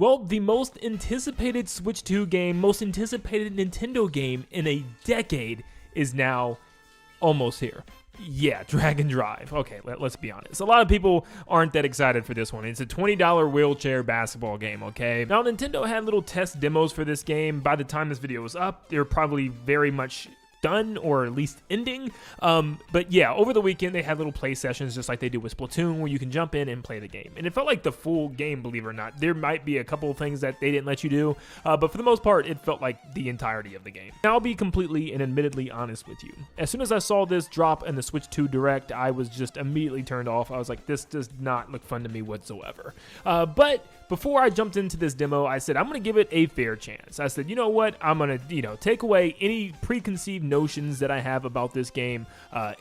Well, the most anticipated Switch 2 game, most anticipated Nintendo game in a decade is now almost here. Yeah, Dragon Drive. Okay, let's be honest. A lot of people aren't that excited for this one. It's a $20 wheelchair basketball game, okay? Now, Nintendo had little test demos for this game. By the time this video was up, they're probably very much done, or at least ending. But yeah, over the weekend they had little play sessions just like they do with Splatoon, where you can jump in and play the game. And it felt like the full game, believe it or not. There might be a couple of things that they didn't let you do, but for the most part, it felt like the entirety of the game. Now, I'll be completely and admittedly honest with you. As soon as I saw this drop in the Switch 2 Direct, I was just immediately turned off. I was like, this does not look fun to me whatsoever. But before I jumped into this demo, I said, I'm going to give it a fair chance. I said, you know what? I'm going to, take away any preconceived notions that I have about this game,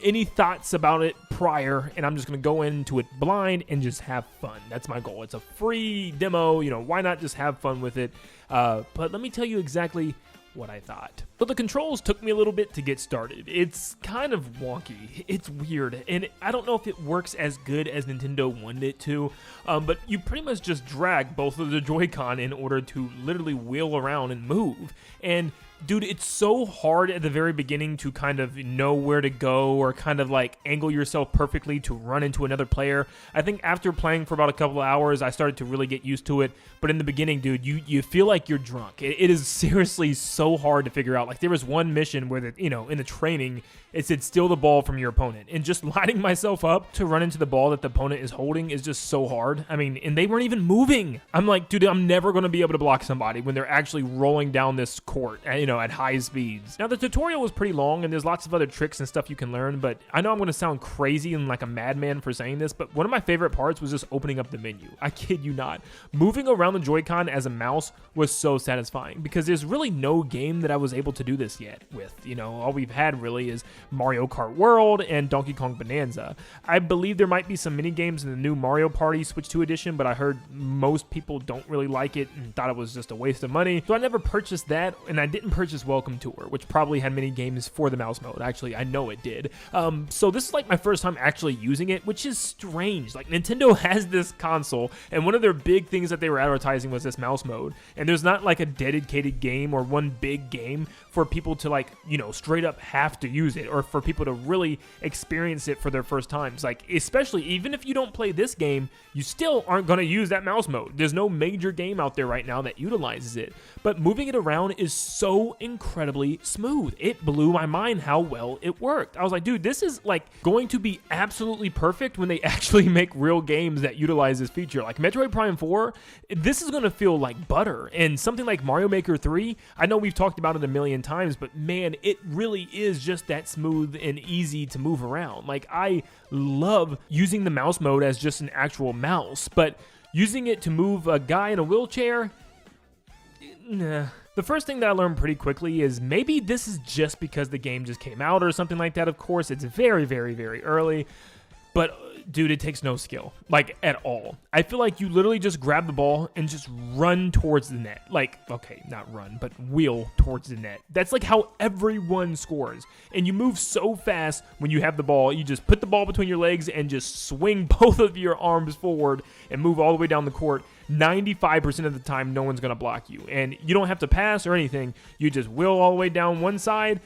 any thoughts about it prior, and I'm just going to go into it blind and just have fun. That's my goal. It's a free demo, why not just have fun with it? But let me tell you exactly what I thought. But the controls took me a little bit to get started. It's kind of wonky. It's weird, and I don't know if it works as good as Nintendo wanted it to, but you pretty much just drag both of the Joy-Con in order to literally wheel around and move. And dude, it's so hard at the very beginning to kind of know where to go or kind of like angle yourself perfectly to run into another player. I think after playing for about a couple of hours, I started to really get used to it. But in the beginning, dude, you feel like you're drunk. It is seriously so hard to figure out. Like, there was one mission where, in the training, it said steal the ball from your opponent. And just lining myself up to run into the ball that the opponent is holding is just so hard. I mean, and they weren't even moving. I'm like, dude, I'm never going to be able to block somebody when they're actually rolling down this court, at high speeds. Now, the tutorial was pretty long, and there's lots of other tricks and stuff you can learn, but I know I'm going to sound crazy and like a madman for saying this, but one of my favorite parts was just opening up the menu. I kid you not. Moving around the Joy-Con as a mouse was so satisfying, because there's really no game that I was able to do this yet with. All we've had really is Mario Kart World and Donkey Kong Bonanza. I believe there might be some mini games in the new Mario Party Switch 2 edition, but I heard most people don't really like it and thought it was just a waste of money. So I never purchased that, and I didn't purchase Welcome Tour, which probably had many games for the mouse mode. Actually, I know it did. So this is like my first time actually using it, which is strange. Like, Nintendo has this console, and one of their big things that they were advertising was this mouse mode. And there's not like a dedicated game or one big game for people to straight up have to use it, or for people to really experience it for their first times. Like, especially even if you don't play this game, you still aren't going to use that mouse mode. There's no major game out there right now that utilizes it. But moving it around is so incredibly smooth. It blew my mind how well it worked. I was like, dude, this is like going to be absolutely perfect when they actually make real games that utilize this feature. Like Metroid Prime 4, this is going to feel like butter. And something like Mario Maker 3, I know we've talked about it a million times, but man, it really is just that smooth and easy to move around. Like, I love using the mouse mode as just an actual mouse, but using it to move a guy in a wheelchair, nah. The first thing that I learned pretty quickly is maybe this is just because the game just came out or something like that. Of course, it's very, very, very early, but dude, it takes no skill, like, at all. I feel like you literally just grab the ball and just run towards the net. Like, okay, not run, but wheel towards the net. That's like how everyone scores. And you move so fast when you have the ball. You just put the ball between your legs and just swing both of your arms forward and move all the way down the court. 95% of the time, no one's going to block you. And you don't have to pass or anything. You just wheel all the way down one side,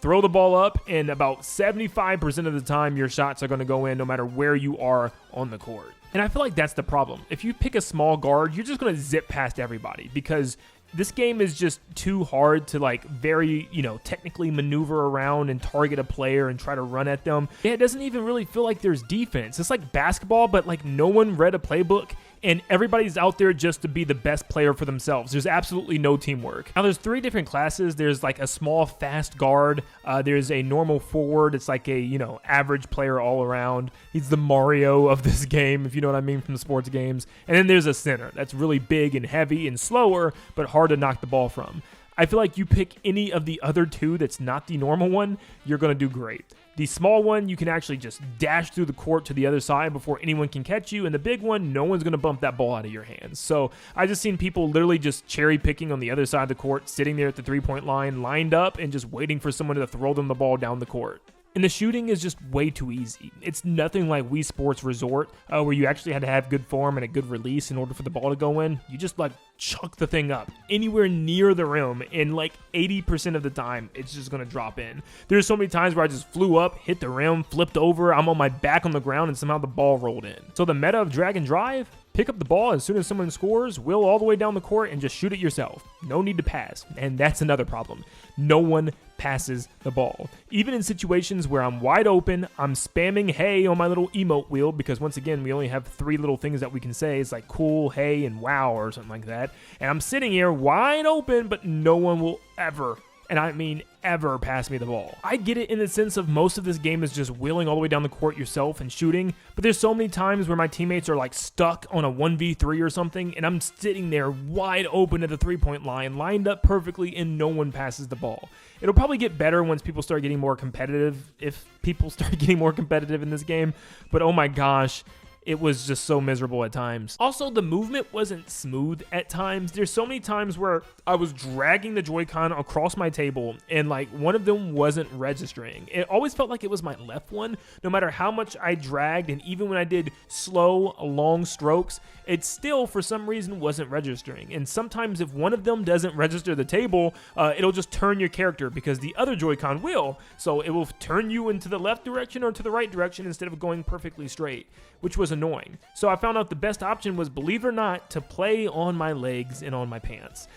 throw the ball up, and about 75% of the time, your shots are going to go in no matter where you are on the court. And I feel like that's the problem. If you pick a small guard, you're just going to zip past everybody, because this game is just too hard to very, technically maneuver around and target a player and try to run at them. Yeah, it doesn't even really feel like there's defense. It's like basketball, but no one read a playbook, and everybody's out there just to be the best player for themselves. There's absolutely no teamwork. Now, there's 3 different classes. There's a small fast guard. There's a normal forward. It's like a, average player all around. He's the Mario of this game, if you know what I mean, from the sports games. And then there's a center that's really big and heavy and slower, but hard to knock the ball from. I feel like you pick any of the other 2 that's not the normal one, you're going to do great. The small one, you can actually just dash through the court to the other side before anyone can catch you. And the big one, no one's going to bump that ball out of your hands. So I just seen people literally just cherry picking on the other side of the court, sitting there at the 3-point line, lined up and just waiting for someone to throw them the ball down the court. And the shooting is just way too easy. It's nothing like Wii Sports Resort, where you actually had to have good form and a good release in order for the ball to go in. You just like chuck the thing up anywhere near the rim, and like 80% of the time, it's just gonna drop in. There's so many times where I just flew up, hit the rim, flipped over, I'm on my back on the ground, and somehow the ball rolled in. So the meta of drag and drive, pick up the ball as soon as someone scores, wheel all the way down the court, and just shoot it yourself. No need to pass. And that's another problem. No one passes the ball. Even in situations where I'm wide open, I'm spamming hey on my little emote wheel, because once again, we only have 3 little things that we can say. It's like cool, hey, and wow, or something like that. And I'm sitting here wide open, but no one will ever, and I mean ever, pass me the ball. I get it in the sense of most of this game is just wheeling all the way down the court yourself and shooting, but there's so many times where my teammates are like stuck on a 1v3 or something, and I'm sitting there wide open at the 3-point line, lined up perfectly, and no one passes the ball. It'll probably get better once people start getting more competitive, if people start getting more competitive in this game, but oh my gosh, it was just so miserable at times. Also, the movement wasn't smooth at times. There's so many times where I was dragging the Joy-Con across my table and like one of them wasn't registering. It always felt like it was my left one, no matter how much I dragged, and even when I did slow, long strokes, it still, for some reason, wasn't registering. And sometimes if one of them doesn't register the table, it'll just turn your character, because the other Joy-Con will. So it will turn you into the left direction or to the right direction instead of going perfectly straight, which was annoying. So I found out the best option was, believe it or not, to play on my legs and on my pants.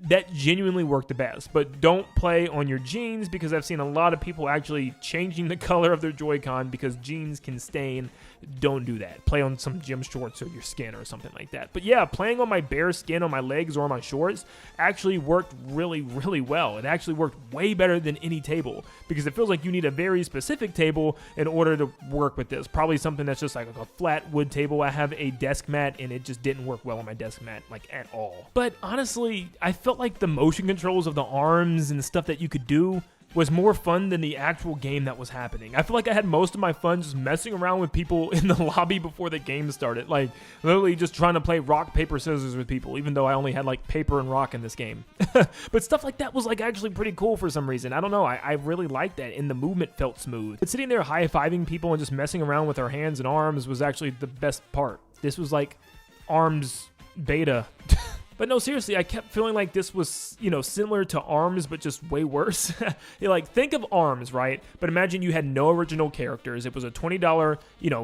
That genuinely worked the best, but don't play on your jeans, because I've seen a lot of people actually changing the color of their Joy-Con because jeans can stain. Don't do that. Play on some gym shorts or your skin or something like that. But yeah, playing on my bare skin on my legs or on my shorts actually worked really, really well. It actually worked way better than any table, because it feels like you need a very specific table in order to work with this. Probably something that's just like a flat wood table. I have a desk mat, and it just didn't work well on my desk mat, like at all. But honestly, I felt like the motion controls of the arms and stuff that you could do was more fun than the actual game that was happening. I feel like I had most of my fun just messing around with people in the lobby before the game started. Like, literally just trying to play rock, paper, scissors with people, even though I only had like paper and rock in this game. But stuff like that was like actually pretty cool for some reason. I don't know, I really liked that, and the movement felt smooth. But sitting there high-fiving people and just messing around with our hands and arms was actually the best part. This was like ARMS beta. But no, seriously, I kept feeling like this was, similar to ARMS, but just way worse. Like, think of ARMS, right? But imagine you had no original characters. It was a $20,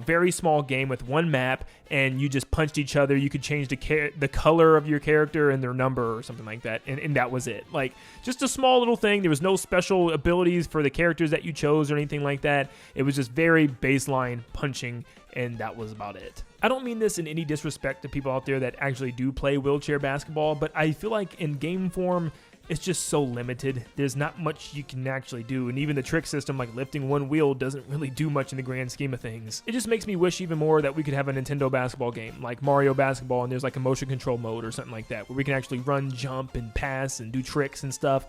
very small game with one map, and you just punched each other. You could change the color of your character and their number or something like that, and that was it. Like, just a small little thing. There was no special abilities for the characters that you chose or anything like that. It was just very baseline punching, and that was about it. I don't mean this in any disrespect to people out there that actually do play wheelchair basketball, but I feel like in game form, it's just so limited. There's not much you can actually do, and even the trick system, like lifting one wheel, doesn't really do much in the grand scheme of things. It just makes me wish even more that we could have a Nintendo basketball game, like Mario Basketball, and there's like a motion control mode or something like that, where we can actually run, jump, and pass, and do tricks and stuff.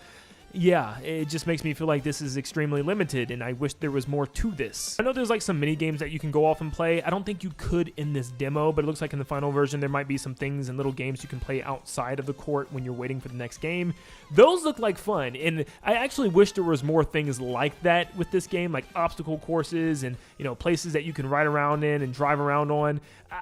Yeah, it just makes me feel like this is extremely limited, and I wish there was more to this. I know there's like some mini games that you can go off and play. I don't think you could in this demo, but it looks like in the final version there might be some things and little games you can play outside of the court when you're waiting for the next game. Those look like fun, and I actually wish there was more things like that with this game, like obstacle courses and places that you can ride around in and drive around on.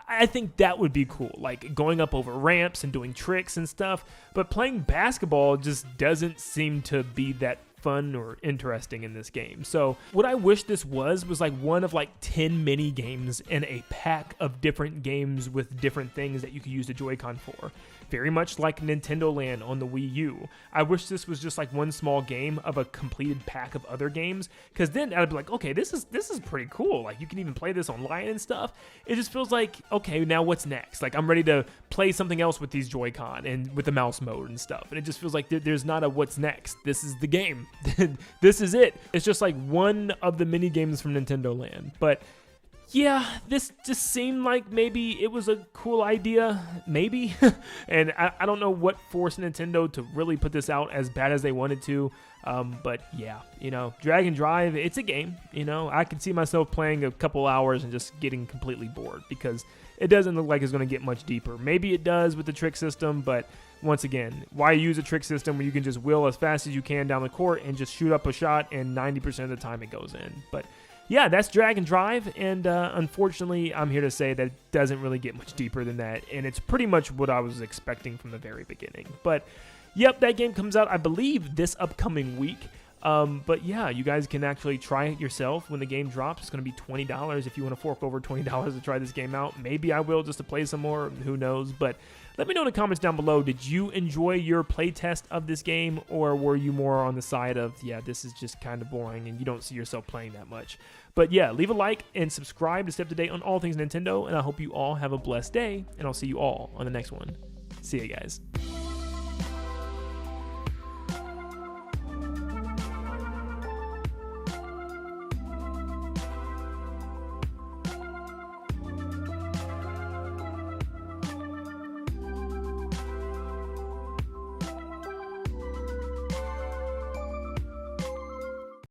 I think that would be cool, like going up over ramps and doing tricks and stuff, but playing basketball just doesn't seem to be that fun or interesting in this game. So what I wish this was like one of like 10 mini games in a pack of different games with different things that you could use the Joy-Con for. Very much like Nintendo Land on the Wii U. I wish this was just like one small game of a completed pack of other games, because then I'd be like, okay, this is pretty cool. Like, you can even play this online and stuff. It just feels like, okay, now what's next? Like, I'm ready to play something else with these Joy-Con and with the mouse mode and stuff. And it just feels like there's not a what's next. This is the game. This is it. It's just like one of the mini games from Nintendo Land. But yeah, this just seemed like maybe it was a cool idea, maybe. And I don't know what forced Nintendo to really put this out as bad as they wanted to. But yeah, Drag and Drive, it's a game. I can see myself playing a couple hours and just getting completely bored, because it doesn't look like it's going to get much deeper. Maybe it does with the trick system, but once again, why use a trick system where you can just wheel as fast as you can down the court and just shoot up a shot, and 90% of the time it goes in. But yeah, that's drag and drive, and unfortunately, I'm here to say that it doesn't really get much deeper than that, and it's pretty much what I was expecting from the very beginning. But yep, that game comes out, I believe, this upcoming week. But yeah, you guys can actually try it yourself when the game drops. It's going to be $20 if you want to fork over $20 to try this game out. Maybe I will just to play some more, who knows. But let me know in the comments down below, did you enjoy your playtest of this game, or were you more on the side of, yeah, this is just kind of boring and you don't see yourself playing that much? But yeah, leave a like and subscribe to stay up to date on all things Nintendo, and I hope you all have a blessed day, and I'll see you all on the next one. See ya, guys.